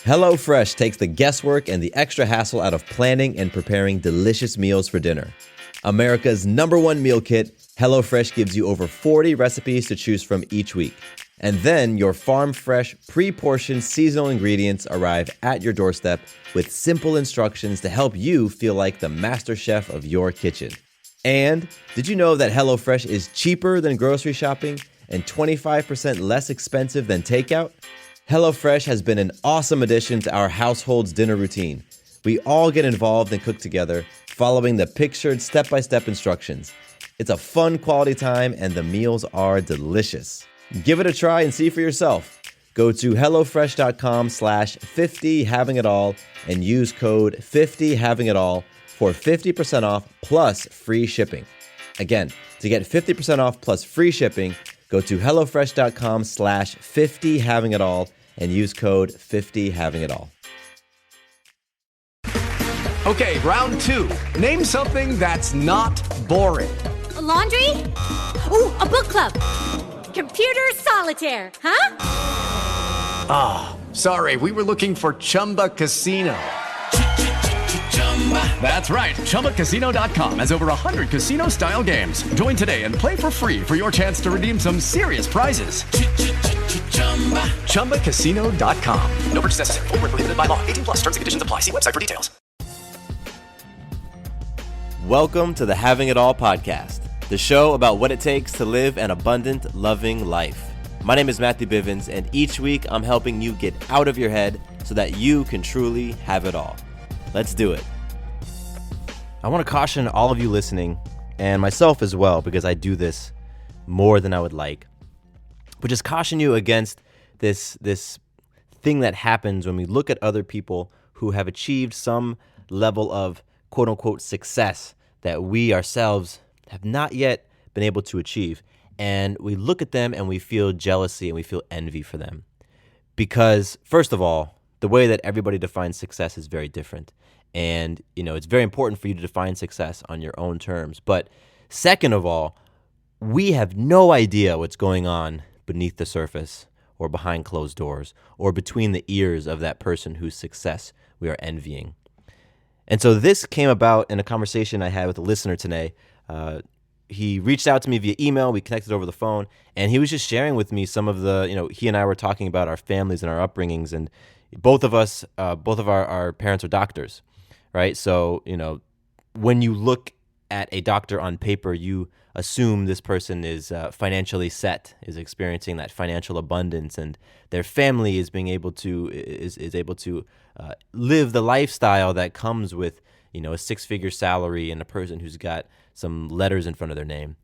HelloFresh takes the guesswork and the extra hassle out of planning and preparing delicious meals for dinner. America's #1 meal kit, HelloFresh gives you over 40 recipes to choose from each week. And then your farm-fresh, pre-portioned seasonal ingredients arrive at your doorstep with simple instructions to help you feel like the master chef of your kitchen. And did you know that HelloFresh is cheaper than grocery shopping and 25% less expensive than takeout? HelloFresh has been an awesome addition to our household's dinner routine. We all get involved and cook together, following the pictured step-by-step instructions. It's a fun quality time and the meals are delicious. Give it a try and see for yourself. Go to HelloFresh.com/50havingitall and use code 50havingitall for 50% off plus free shipping. Again, to get 50% off plus free shipping, go to HelloFresh.com/50havingitall and use code 50havingitall. Okay, round two. Name something that's not boring. A laundry? Ooh, a book club. Computer solitaire, huh? Sorry, we were looking for Chumba Casino. That's right. ChumbaCasino.com has over 100 casino-style games. Join today and play for free for your chance to redeem some serious prizes. ChumbaCasino.com. No purchase necessary. Void where prohibited by law. 18+ terms and conditions apply. See website for details. Welcome to the Having It All podcast, the show about what it takes to live an abundant, loving life. My name is Matthew Bivens, and each week I'm helping you get out of your head so that you can truly have it all. Let's do it. I want to caution all of you listening, and myself as well, because I do this more than I would like, but just caution you against this thing that happens when we look at other people who have achieved some level of quote-unquote success that we ourselves have not yet been able to achieve. And we look at them and we feel jealousy and we feel envy for them. Because, first of all, the way that everybody defines success is very different. And, it's very important for you to define success on your own terms. But second of all, we have no idea what's going on beneath the surface or behind closed doors or between the ears of that person whose success we are envying. And so this came about in a conversation I had with a listener today. He reached out to me via email. We connected over the phone, and he was just sharing with me some of the, he and I were talking about our families and our upbringings, and both of our parents are doctors, right? So, when you look at a doctor on paper, you assume this person is financially set, is experiencing that financial abundance, and their family is able to live the lifestyle that comes with a six-figure salary and a person who's got some letters in front of their name.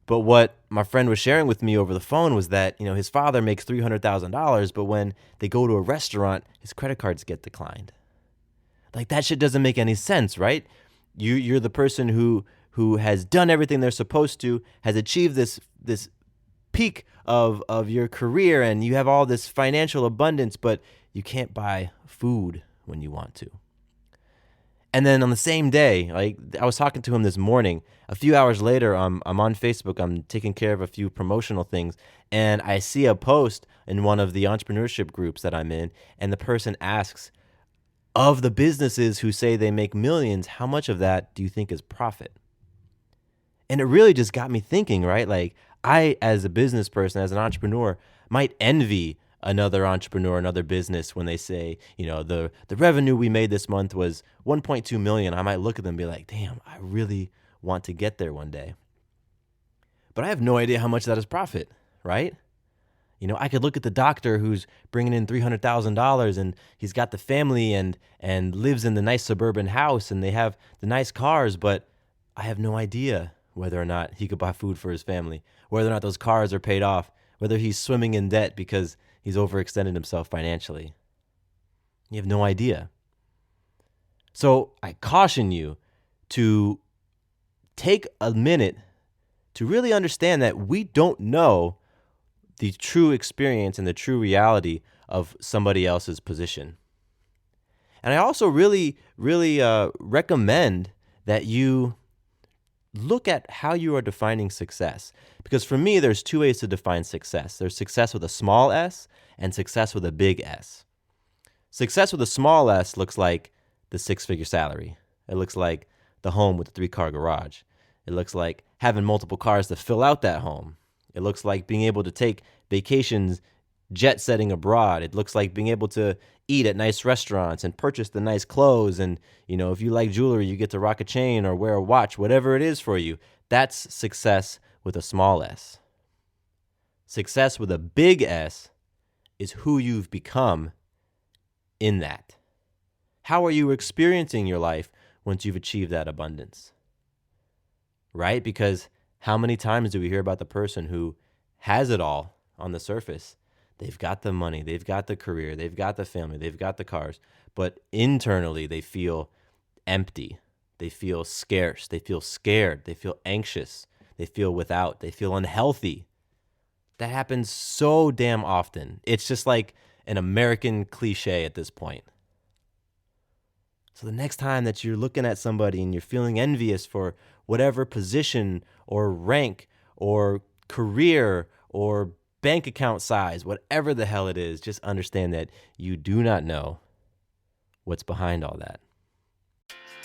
But what my friend was sharing with me over the phone was that his father makes $300,000, but when they go to a restaurant, his credit cards get declined. Like, that shit doesn't make any sense, right? You're the person who has done everything they're supposed to, has achieved this peak of your career, and you have all this financial abundance, but you can't buy food when you want to. And then on the same day, like, I was talking to him this morning, a few hours later, I'm on Facebook, I'm taking care of a few promotional things, and I see a post in one of the entrepreneurship groups that I'm in, and the person asks, of the businesses who say they make millions, how much of that do you think is profit? And it really just got me thinking, right? Like, I, as a business person, as an entrepreneur, might envy another entrepreneur, another business when they say, the revenue we made this month was 1.2 million. I might look at them and be like, damn, I really want to get there one day. But I have no idea how much that is profit, right? I could look at the doctor who's bringing in $300,000 and he's got the family and lives in the nice suburban house and they have the nice cars, but I have no idea whether or not he could buy food for his family, whether or not those cars are paid off, whether he's swimming in debt because he's overextended himself financially. You have no idea. So I caution you to take a minute to really understand that we don't know the true experience and the true reality of somebody else's position. And I also really recommend that you look at how you are defining success. Because for me, there's two ways to define success. There's success with a small s and success with a big S. Success with a small s looks like the six-figure salary. It looks like the home with the 3-car garage. It looks like having multiple cars to fill out that home. It looks like being able to take vacations, jet setting abroad. It looks like being able to eat at nice restaurants and purchase the nice clothes. And, if you like jewelry, you get to rock a chain or wear a watch, whatever it is for you. That's success with a small s. Success with a big S is who you've become in that. How are you experiencing your life once you've achieved that abundance? Right? Because how many times do we hear about the person who has it all on the surface? They've got the money, they've got the career, they've got the family, they've got the cars, but internally they feel empty. They feel scarce, they feel scared, they feel anxious, they feel without, they feel unhealthy. That happens so damn often. It's just like an American cliche at this point. So the next time that you're looking at somebody and you're feeling envious for whatever position or rank or career or bank account size, whatever the hell it is, just understand that you do not know what's behind all that.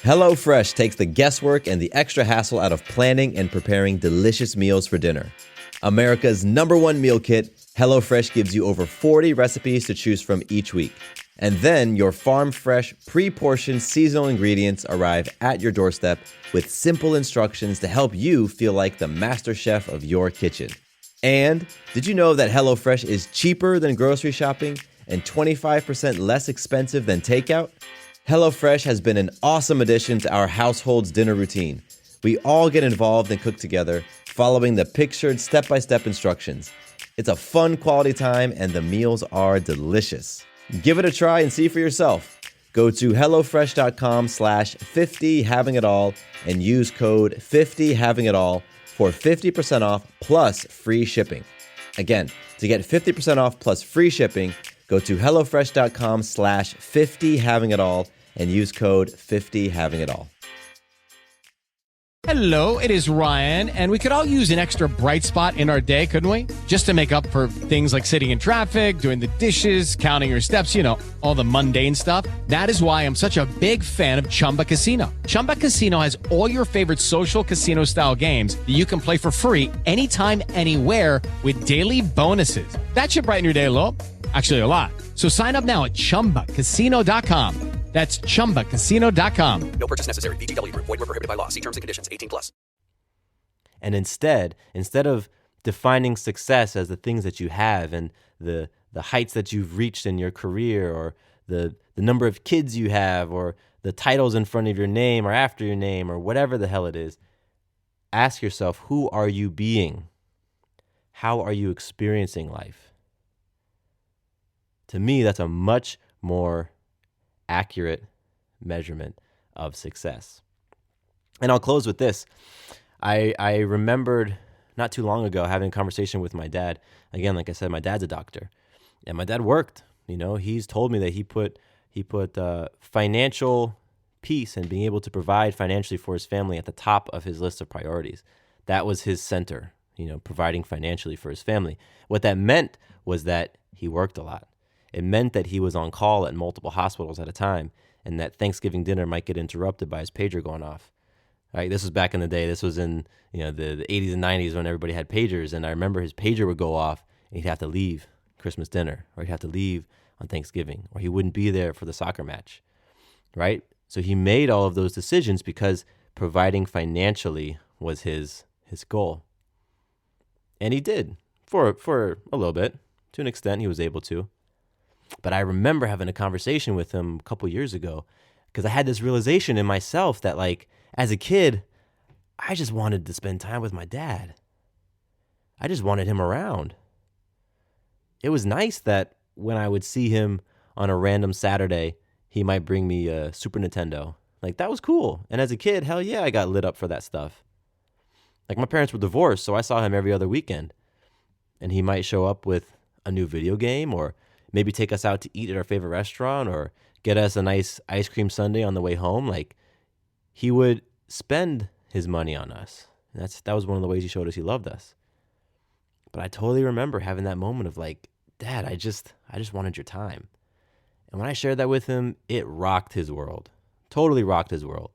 HelloFresh takes the guesswork and the extra hassle out of planning and preparing delicious meals for dinner. America's #1 meal kit, HelloFresh gives you over 40 recipes to choose from each week. And then your farm-fresh, pre-portioned seasonal ingredients arrive at your doorstep with simple instructions to help you feel like the master chef of your kitchen. And did you know that HelloFresh is cheaper than grocery shopping and 25% less expensive than takeout? HelloFresh has been an awesome addition to our household's dinner routine. We all get involved and cook together, following the pictured step-by-step instructions. It's a fun quality time and the meals are delicious. Give it a try and see for yourself. Go to HelloFresh.com/50havingitall and use code 50havingitall for 50% off plus free shipping. Again, to get 50% off plus free shipping, go to HelloFresh.com/50havingitall and use code 50havingitall. Hello, it is Ryan, and we could all use an extra bright spot in our day, couldn't we? Just to make up for things like sitting in traffic, doing the dishes, counting your steps, all the mundane stuff. That is why I'm such a big fan of Chumba Casino. Chumba Casino has all your favorite social casino-style games that you can play for free anytime, anywhere with daily bonuses. That should brighten your day a little. Actually, a lot. So sign up now at ChumbaCasino.com. That's ChumbaCasino.com. No purchase necessary. VGW Group. Void where prohibited by law. See terms and conditions. 18+. And instead of defining success as the things that you have and the heights that you've reached in your career or the number of kids you have or the titles in front of your name or after your name or whatever the hell it is, ask yourself, who are you being? How are you experiencing life? To me, that's a much more accurate measurement of success. And I'll close with this. I remembered not too long ago having a conversation with my dad. Again, like I said, my dad's a doctor, and my dad worked. He's told me that he put financial peace and being able to provide financially for his family at the top of his list of priorities. That was his center, providing financially for his family. What that meant was that he worked a lot. It meant that he was on call at multiple hospitals at a time, and that Thanksgiving dinner might get interrupted by his pager going off. Right? This was back in the day. This was in the 80s and 90s when everybody had pagers, and I remember his pager would go off, and he'd have to leave Christmas dinner, or he'd have to leave on Thanksgiving, or he wouldn't be there for the soccer match. Right? So he made all of those decisions because providing financially was his goal, and he did for a little bit. To an extent, he was able to. But I remember having a conversation with him a couple years ago because I had this realization in myself that, like, as a kid, I just wanted to spend time with my dad. I just wanted him around. It was nice that when I would see him on a random Saturday, he might bring me a Super Nintendo. Like, that was cool. And as a kid, hell yeah, I got lit up for that stuff. Like, my parents were divorced, so I saw him every other weekend. And he might show up with a new video game or maybe take us out to eat at our favorite restaurant or get us a nice ice cream sundae on the way home. Like, he would spend his money on us. And that was one of the ways he showed us he loved us. But I totally remember having that moment of like, Dad, I just wanted your time. And when I shared that with him, it rocked his world. Totally rocked his world.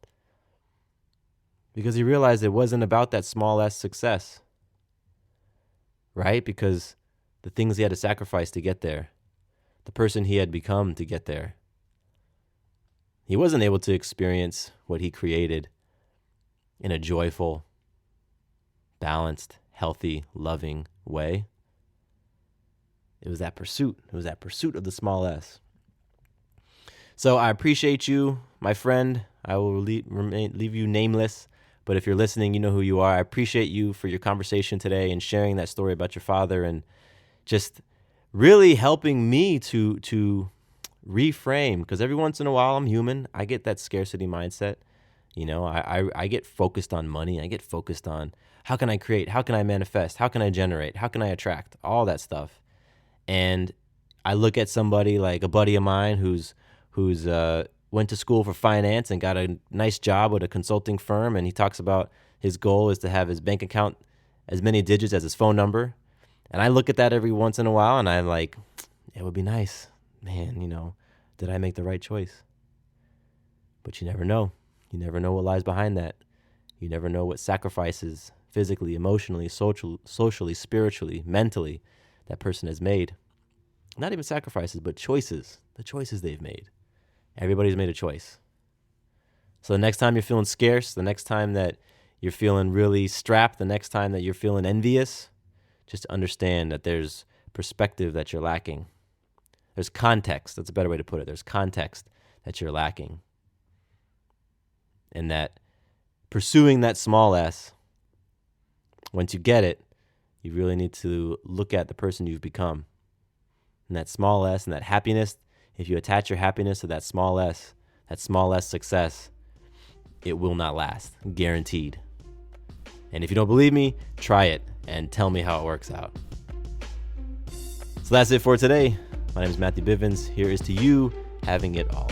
Because he realized it wasn't about that small s success. Right? Because the things he had to sacrifice to get there, the person he had become to get there, he wasn't able to experience what he created in a joyful, balanced, healthy, loving way. It was that pursuit. It was that pursuit of the small s. So I appreciate you, my friend. I will leave you nameless, but if you're listening, you know who you are. I appreciate you for your conversation today and sharing that story about your father and just really helping me to reframe, because every once in a while I'm human. I get that scarcity mindset. You know, I get focused on money. I get focused on how can I create? How can I manifest? How can I generate? How can I attract? All that stuff. And I look at somebody like a buddy of mine who's went to school for finance and got a nice job with a consulting firm, and he talks about his goal is to have his bank account as many digits as his phone number. And I look at that every once in a while, and I'm like, it would be nice. Man, you know, did I make the right choice? But you never know. You never know what lies behind that. You never know what sacrifices physically, emotionally, socially, spiritually, mentally that person has made. Not even sacrifices, but choices. The choices they've made. Everybody's made a choice. So the next time you're feeling scarce, the next time that you're feeling really strapped, the next time that you're feeling envious, just understand that there's perspective that you're lacking. There's context. That's a better way to put it. There's context that you're lacking. And that pursuing that small s, once you get it, you really need to look at the person you've become. And that small s and that happiness, if you attach your happiness to that small s success, it will not last. Guaranteed. And if you don't believe me, try it and tell me how it works out. So that's it for today. My name is Matthew Bivens. Here is to you having it all.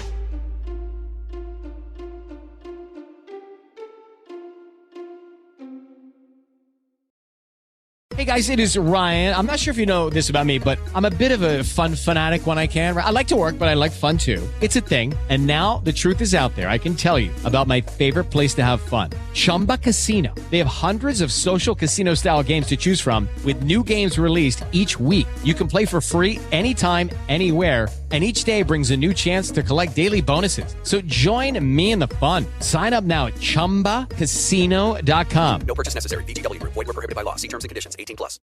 Hey guys, it is Ryan. I'm not sure if you know this about me, but I'm a bit of a fun fanatic when I can. I like to work, but I like fun too. It's a thing. And now the truth is out there. I can tell you about my favorite place to have fun. Chumba Casino. They have hundreds of social casino style games to choose from with new games released each week. You can play for free anytime, anywhere. And each day brings a new chance to collect daily bonuses. So join me in the fun. Sign up now at ChumbaCasino.com. No purchase necessary. VGW Group. Void where prohibited by law. See terms and conditions. 18+.